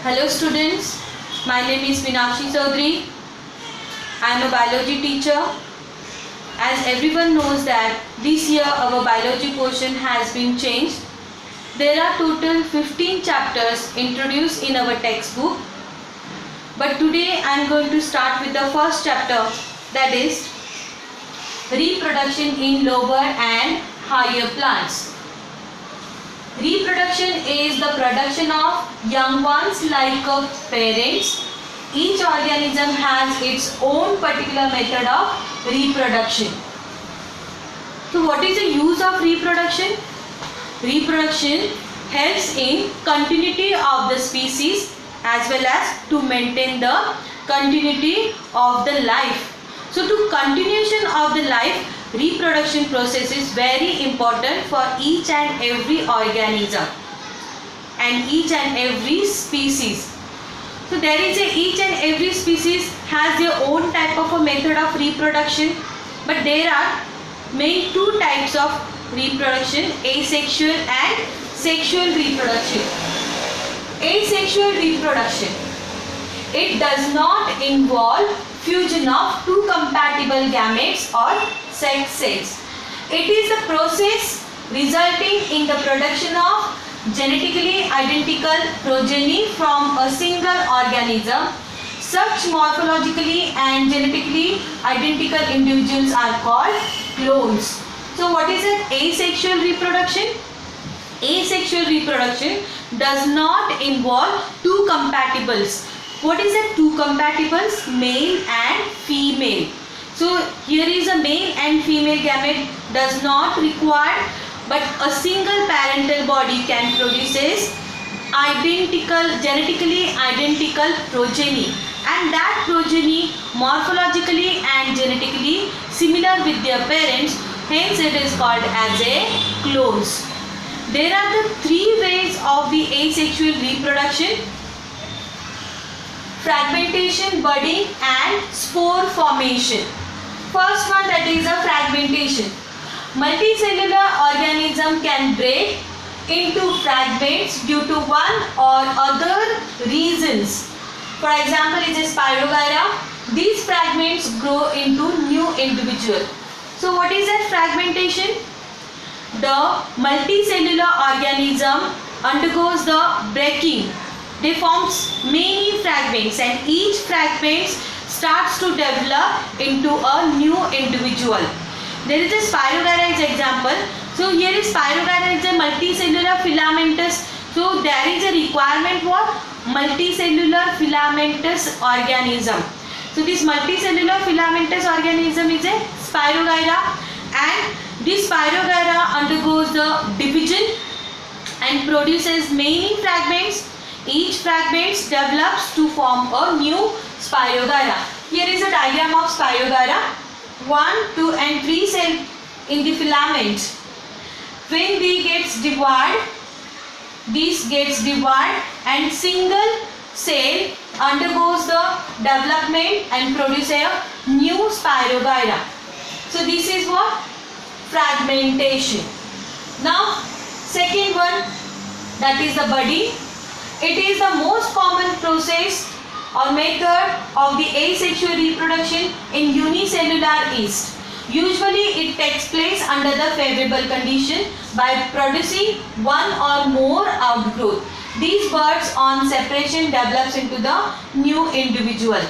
Hello students, my name is Meenakshi Chaudhary. I am a biology teacher. As everyone knows that this year our biology portion has been changed. There are total 15 chapters introduced in our textbook. But today I am going to start with the first chapter, that is reproduction in lower and higher plants. Reproduction is the production of young ones like parents. Each organism has its own particular method of reproduction. So what is the use of reproduction? Reproduction helps in continuity of the species as well as to maintain the continuity of the life. So to continuation of the life, reproduction process is very important for each and every organism and each and every species. So there is each and every species has their own type of a method of reproduction, but there are main two types of reproduction, asexual and sexual reproduction. Asexual reproduction, it does not involve fusion of two compatible gametes or sex cells. It is the process resulting in the production of genetically identical progeny from a single organism. Such morphologically and genetically identical individuals are called clones. So what is it? Asexual reproduction? Asexual reproduction does not involve two compatibles. What is that? Two compatibles, male and female. So here is a male and female gamete does not require, but a single parental body can produces identical, genetically identical progeny, and that progeny morphologically and genetically similar with their parents, hence it is called as a clones. There are the three ways of the asexual reproduction: fragmentation, budding and spore formation. First one, that is a fragmentation. Multicellular organism can break into fragments due to one or other reasons. For example, is a Spirogyra. These fragments grow into new individual. So what is that fragmentation? The multicellular organism undergoes the breaking. They form many fragments and each fragment starts to develop into a new individual. There is a Spirogyra as example. So here is Spirogyra is a multicellular filamentous. So there is a requirement for multicellular filamentous organism. So this multicellular filamentous organism is a Spirogyra, and this Spirogyra undergoes the division and produces many fragments. Each fragment develops to form a new Spirogyra. Here is a diagram of Spirogyra. 1, 2 and 3 cells in the filament. When they gets divided, this gets divided and single cell undergoes the development and produces a new Spirogyra. So this is what? Fragmentation. Now second one, that is the budding. It is the most common process or method of the asexual reproduction in unicellular yeast. Usually it takes place under the favorable condition by producing one or more outgrowth. These buds on separation develops into the new individual.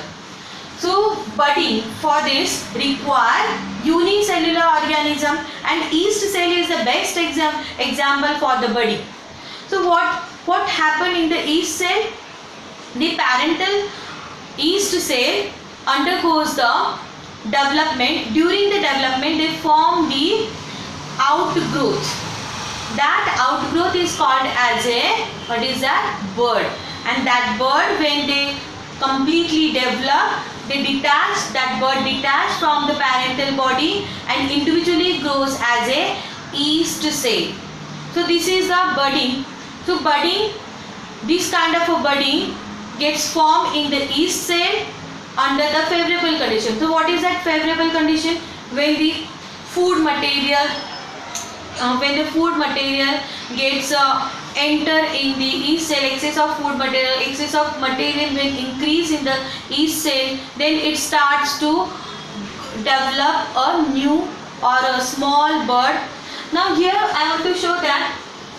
So budding for this require unicellular organism, and yeast cell is the best example for the budding. So what happened in the yeast cell? The parental yeast cell undergoes the development. During the development they form the outgrowth. That outgrowth is called as a, what is that? Bud. And that bud, when they completely develop, they detach, that bud detach from the parental body and individually grows as a yeast cell. So this is the budding. So budding, this kind of a budding gets formed in the yeast cell under the favorable condition. So what is that favorable condition? When the food material gets enter in the yeast cell, excess of food material, excess of material will increase in the yeast cell, then it starts to develop a new or a small bird. Now here I want to show that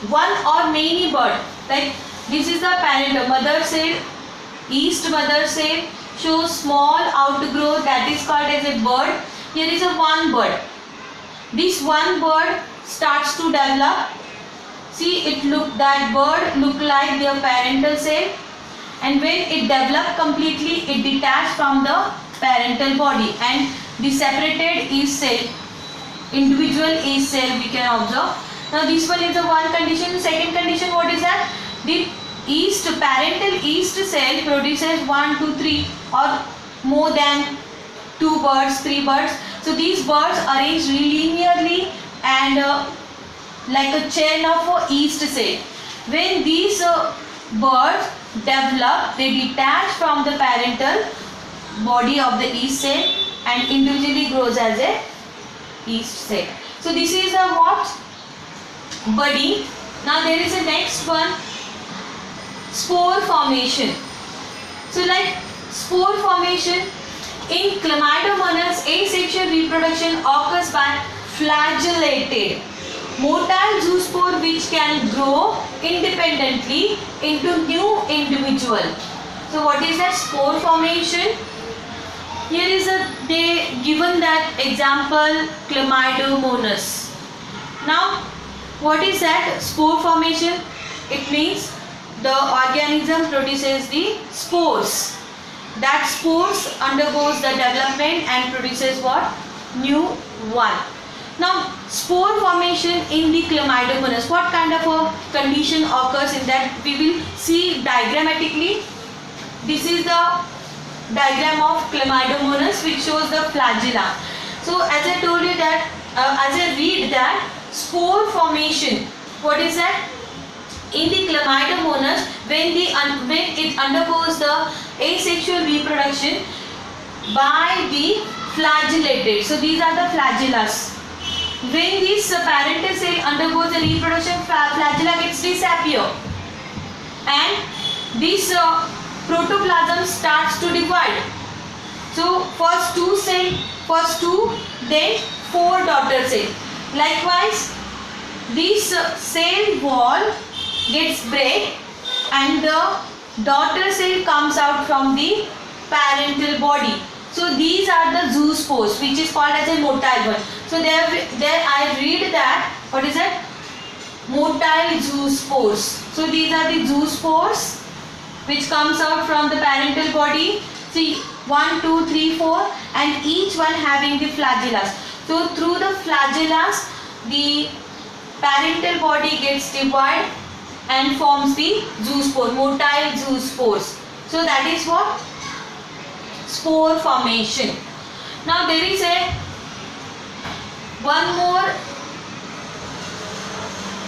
one or many bird, like this is the parent mother cell, yeast mother cell shows small outgrowth, that is called as a bird. Here is a one bird. This one bird starts to develop. See, that bird look like their parental cell, and when it developed completely, it detached from the parental body and the separated yeast cell, individual yeast cell we can observe. Now this one is the one condition. The second condition, what is that? The parental yeast cell produces 1, 2, 3 or more than 2 birds, 3 birds. So these birds arranged linearly and like a chain of a yeast cell. When these birds develop, they detach from the parental body of the yeast cell and individually grows as a yeast cell. So this is a what? Budding. Now there is a next one, spore formation. So like spore formation in Chlamydomonas, asexual reproduction occurs by flagellated motile zoospore which can grow independently into new individual. So what is that spore formation? Here is they given that example, Chlamydomonas. Now what is that spore formation? It means the organism produces the spores. That spores undergoes the development and produces what? New one. Now spore formation in the Chlamydomonas, what kind of a condition occurs in that? We will see diagrammatically. This is the diagram of Chlamydomonas which shows the flagella. So as I told you that, as I read that spore formation, what is that? In the Chlamydomonas, when it undergoes the asexual reproduction by the flagellated. So these are the flagellas. When this parental cell undergoes the reproduction, flagella gets disappear, and this protoplasm starts to divide. So first two, then 4 daughter cell. Likewise, this cell wall gets break and the daughter cell comes out from the parental body. So these are the zoospores which is called as a motile one. So there I read that, what is that? Motile zoospores. So these are the zoospores which comes out from the parental body. See, 1, 2, 3, 4 and each one having the flagellas. So through the flagellas, the parental body gets divided and forms the zoospore, motile zoospores. So that is what? Spore formation. Now there is one more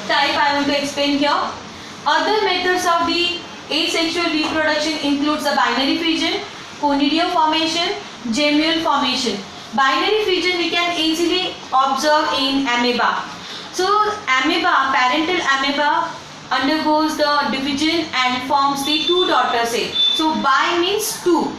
type I want to explain here. Other methods of the asexual reproduction includes the binary fission, conidio formation, gemule formation. Binary fission we can easily observe in amoeba. So amoeba, parental amoeba undergoes the division and forms the 2 daughter cells. So bi means 2.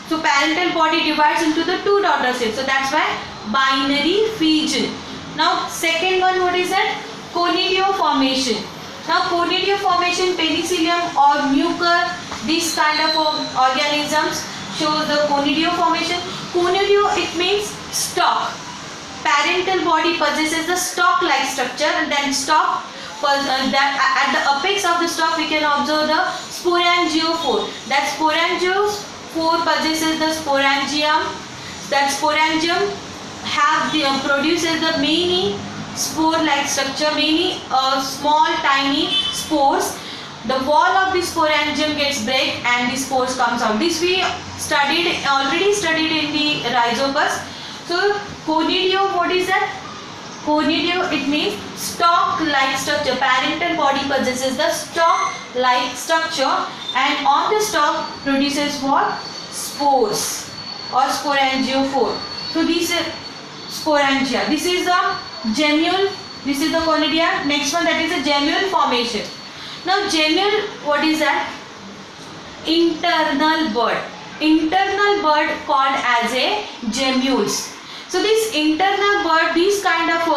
So parental body divides into the 2 daughter cells. So that's why binary fission. Now second one, what is that? Conidio formation. Now conidio formation, penicillium or mucor, these kind of organisms show the conidio formation. Conidio, it means stalk. Parental body possesses the stalk-like structure, and then stalk that at the apex of the stalk we can observe the sporangiophore. That sporangiophore possesses the sporangium. That sporangium produces the many spore-like structure, many small tiny spores. The wall of the sporangium gets break and the spores comes out. This we already studied in the Rhizopus. So conidio, what is that? Conidio, it means stalk-like structure. Parental body possesses the stalk-like structure and on the stalk produces what? Spores or sporangiophore. So this is sporangia. This is the gemule. This is the conidia. Next one, that is a gemule formation. Now gemule, what is that? Internal bud. Internal bud called as a gemmules. So this internal bud, this kind of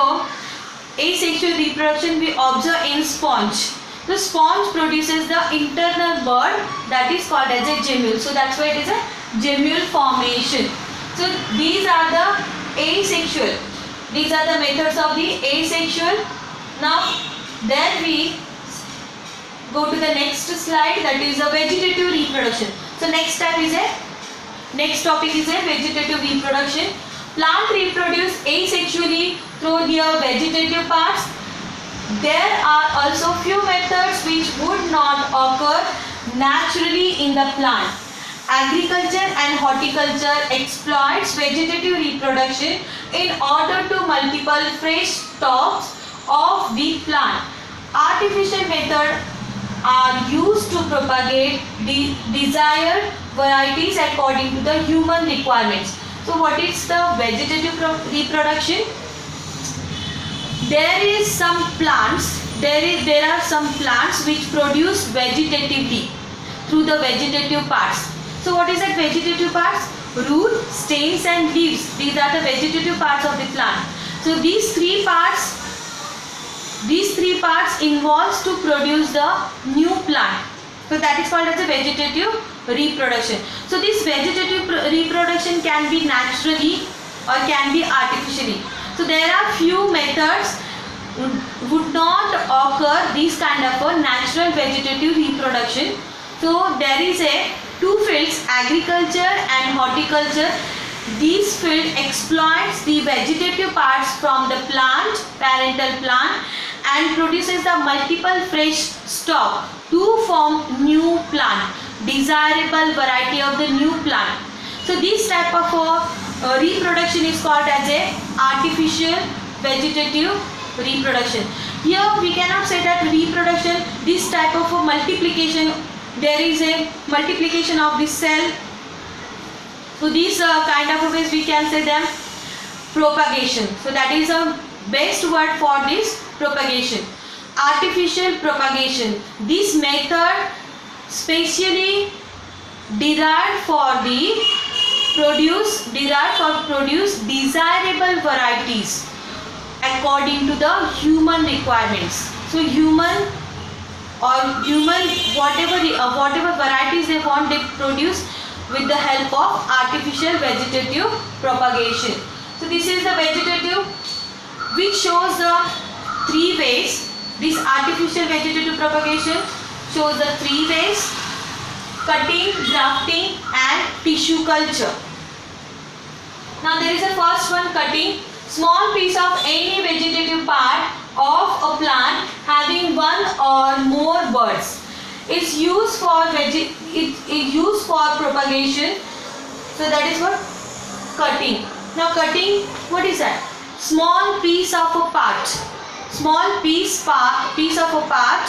asexual reproduction we observe in sponge. The sponge produces the internal bud that is called as a gemmule. So that's why it is a gemmule formation. So these are the asexual. These are the methods of the asexual. Now then we go to the next slide, that is a vegetative reproduction. So next topic is a vegetative reproduction. Plant reproduce asexually through their vegetative parts. There are also few methods which would not occur naturally in the plant. Agriculture and horticulture exploits vegetative reproduction in order to multiple fresh stalks of the plant. Artificial methods are used to propagate the desired varieties according to the human requirements. So what is the vegetative reproduction? There are some plants which produce vegetatively through the vegetative parts. So what is that vegetative parts? Root, stems and leaves. These are the vegetative parts of the plant. So these three parts involves to produce the new plant. So that is called as a vegetative reproduction. So this vegetative reproduction can be naturally or can be artificially. So there are few methods would not occur this kind of a natural vegetative reproduction. So there is a two fields, agriculture and horticulture. This field exploits the vegetative parts from the plant, parental plant, and produces the multiple fresh stalk to form new plant, desirable variety of the new plant. So this type of reproduction is called as a artificial vegetative reproduction. Here we cannot say that reproduction, this type of multiplication, there is a multiplication of the cell. So these kind of ways we can say them propagation. So that is a best word for this propagation. Artificial propagation. This method specially derived for produce desirable varieties according to the human requirements. So human whatever varieties they want, they produce with the help of artificial vegetative propagation. So this is the vegetative which shows the three ways. This artificial vegetative propagation shows the three ways: cutting, grafting and tissue culture. Now there is a first one, cutting. Small piece of any vegetative part of a plant having one or more buds is used for propagation. So that is what cutting. Now cutting, what is that? Small piece of a part. Small piece of a part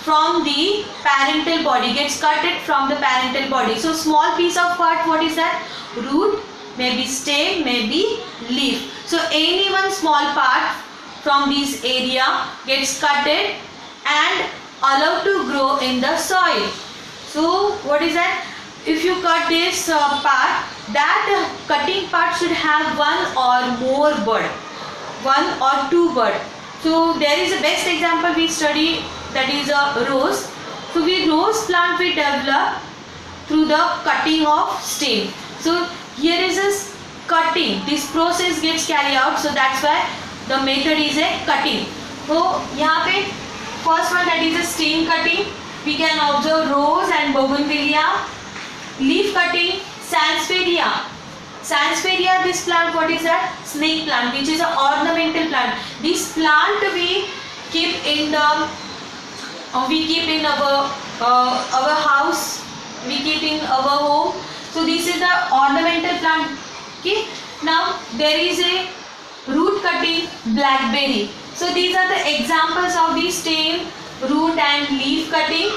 from the parental body gets cutted from the parental body. So small piece of part, what is that? Root, maybe stem, maybe leaf. So any one small part from this area gets cutted and allowed to grow in the soil. So what is that? If you cut this part, that cutting part should have one or more bud, one or two bud. So there is a best example we study, that is a rose. So rose plant we develop through the cutting of stem. So here is a cutting. This process gets carried out. So that's why the method is a cutting. So यहाँ पे first one, that is a stem cutting. We can observe rose and bougainvillea. Leaf cutting, sansevieria. Sansevieria, this plant, what is that? Snake plant, which is an ornamental plant. This plant we keep in our house, we keep in our home. So this is the ornamental plant. Okay. Now there is a root cutting, blackberry. So these are the examples of the stem, root and leaf cutting.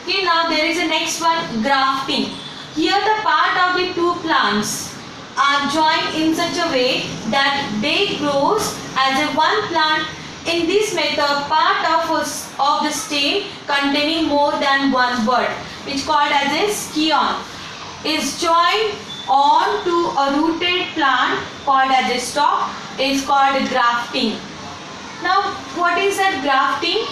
Okay. Now there is a next one, grafting. Here the part of the two plants are joined in such a way that they grows as a one plant In this method, part of the stem containing more than one bud, which called as a scion, is joined on to a rooted plant called as a stalk, is called grafting. Now, what is that grafting?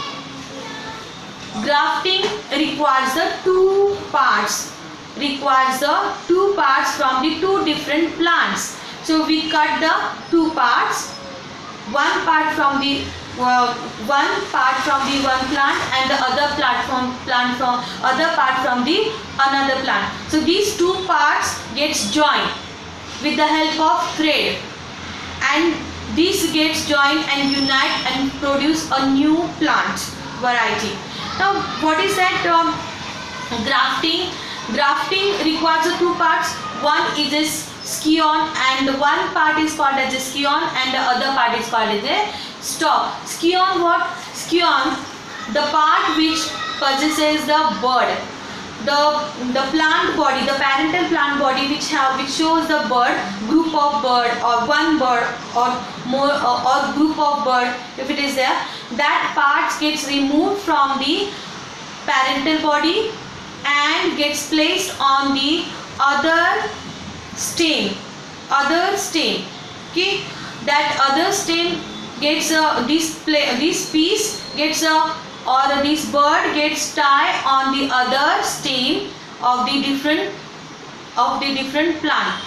Grafting requires the two parts. From the two different plants. So we cut the two parts. One part from the one plant and the other other part from the another plant. So these two parts gets joined with the help of thread, and this gets joined and unite and produce a new plant variety. Now what is that grafting? Grafting requires the two parts. One is a scion, and one part is called as a scion and the other part is called as a stalk. Scion what? Scion, the part which possesses the bud, the plant body, the parental plant body which shows the bud, group of bud or one bud or more or group of bud, if it is there, that part gets removed from the parental body and gets placed on the other stem. Okay, that other stem gets this piece gets or this bird gets tied on the other stem of the different plant.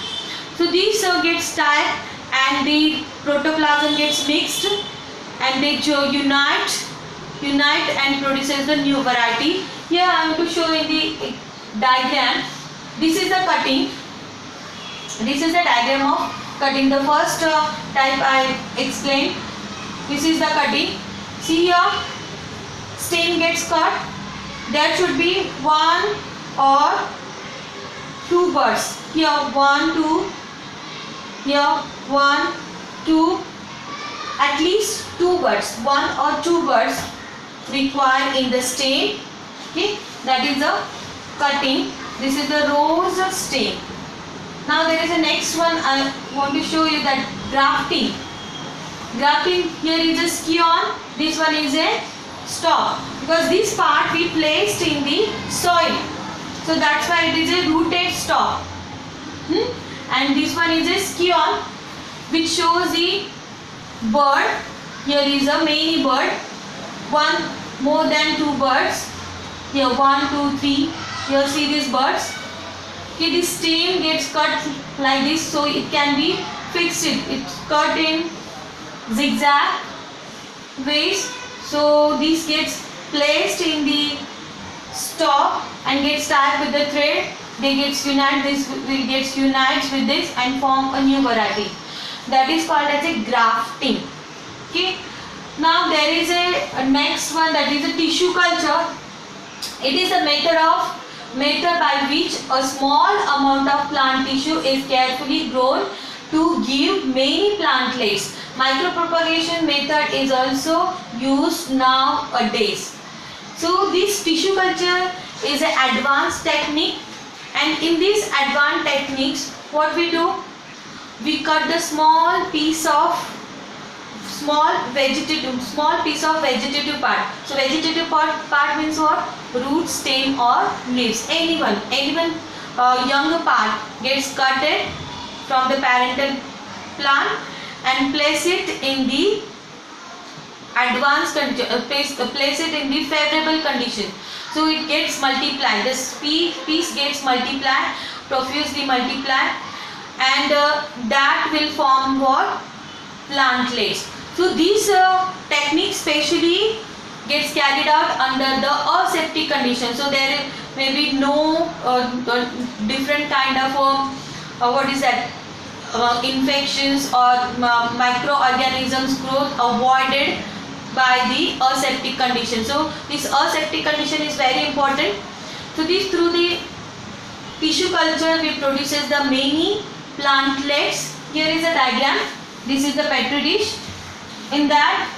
So this gets tied and the protoplasm gets mixed and they unite and produces the new variety. Here I am to show in the diagram. This is the cutting. This is the diagram of cutting. The first type I explained. This is the cutting. See here, stem gets cut. There should be one or two buds. Here 1, 2. Here 1, 2. At least two buds. 1 or 2 buds required in the stem. Okay, that is the cutting. This is the rose stem. Now there is a next one. I want to show you that grafting. Grafting, here is a scion, this one is a stalk, because this part we placed in the soil, so that's why it is a rooted stalk. And this one is a scion which shows the bird. Here is a many bird, more than 2 birds. Here 1, 2, 3. Here see these birds. Okay, this stem gets cut like this, so it can be fixed. It's cut in zigzag ways, so this gets placed in the stalk and gets tied with the thread. They gets unites with this and form a new variety. That is called as a grafting. Okay. Now there is a next one, that is a tissue culture. It is a method by which a small amount of plant tissue is carefully grown to give many plantlets. Micropropagation method is also used nowadays. So this tissue culture is an advanced technique, and in these advanced techniques what we do, we cut the small piece of vegetative part. So vegetative part means what? Root, stem or leaves. Anyone younger part gets cutted from the parental plant and place it in the place it in the favorable condition. So it gets multiplied. This piece gets multiplied, profusely multiplied, and that will form what? Plantlets. So these techniques specially gets carried out under the aseptic condition. So there may be no different kind of infections or microorganisms growth avoided by the aseptic condition. So this aseptic condition is very important. So this, through the tissue culture, we produces the many plantlets. Here is a diagram. This is the petri dish. In that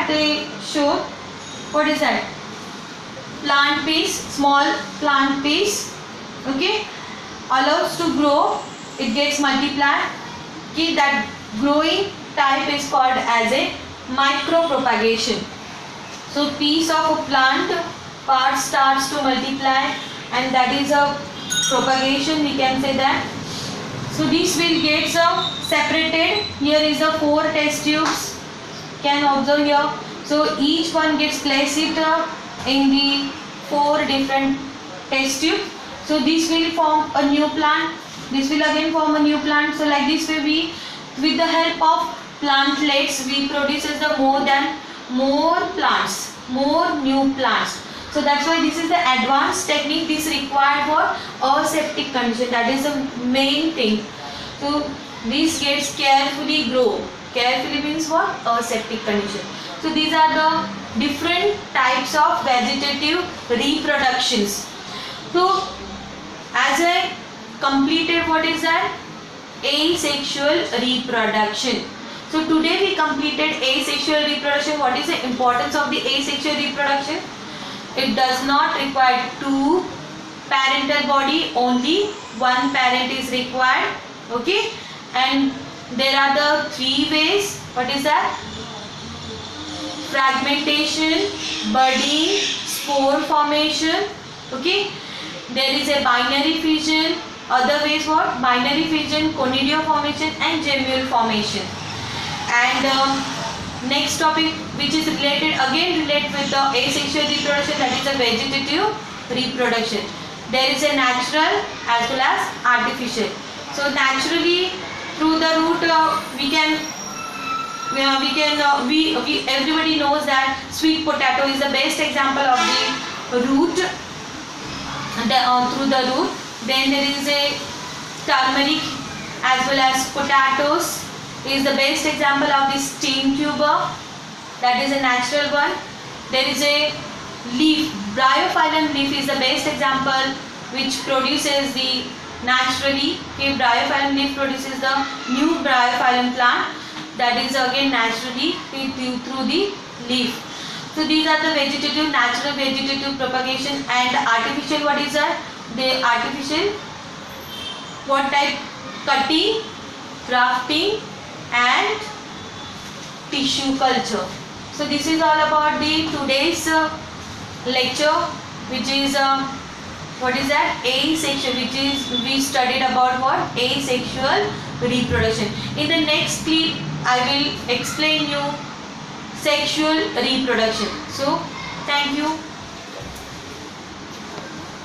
they show, what is that? Plant piece, small plant piece. Okay, allows to grow. It gets multiplied. Okay, that growing type is called as a micropropagation. So piece of a plant part starts to multiply, and that is a propagation, we can say that. So this will get separated. Here is the 4 test tubes, can observe here. So each one gets placed in the 4 different test tubes. So this will form a new plant, this will again form a new plant. So like this way we, with the help of plantlets, we produces the more plants, more new plants. So that's why this is the advanced technique. This required for aseptic condition, that is the main thing. So this gets carefully grow. Carefully means what? Aseptic condition. So these are the different types of vegetative reproductions. So as I completed, what is that? Asexual reproduction. So today we completed asexual reproduction. What is the importance of the asexual reproduction? It does not require 2 parental body, only 1 parent is required. Okay, and there are the 3 ways. What is that? Fragmentation, budding, spore formation. Okay, there is a binary fission. Other ways what? Binary fission, conidioid formation and gemule formation. And next topic which is related with the asexual reproduction, that is the vegetative reproduction. There is a natural as well as artificial. So naturally through the root everybody knows that sweet potato is the best example of the root, through the root. Then there is a turmeric as well as potatoes is the best example of the stem tuber, that is a natural one. There is a leaf, bryophyllum leaf is the best example which produces the naturally. Okay, bryophyllum leaf produces the new bryophyllum plant, that is again naturally through the leaf. So these are the vegetative, natural vegetative propagation. And artificial, what is that? The artificial, what type? Cutting, grafting and tissue culture. So this is all about the today's lecture, which is what is that? Asexual, which is we studied about what? Asexual reproduction. In the next clip I will explain you sexual reproduction. So thank you.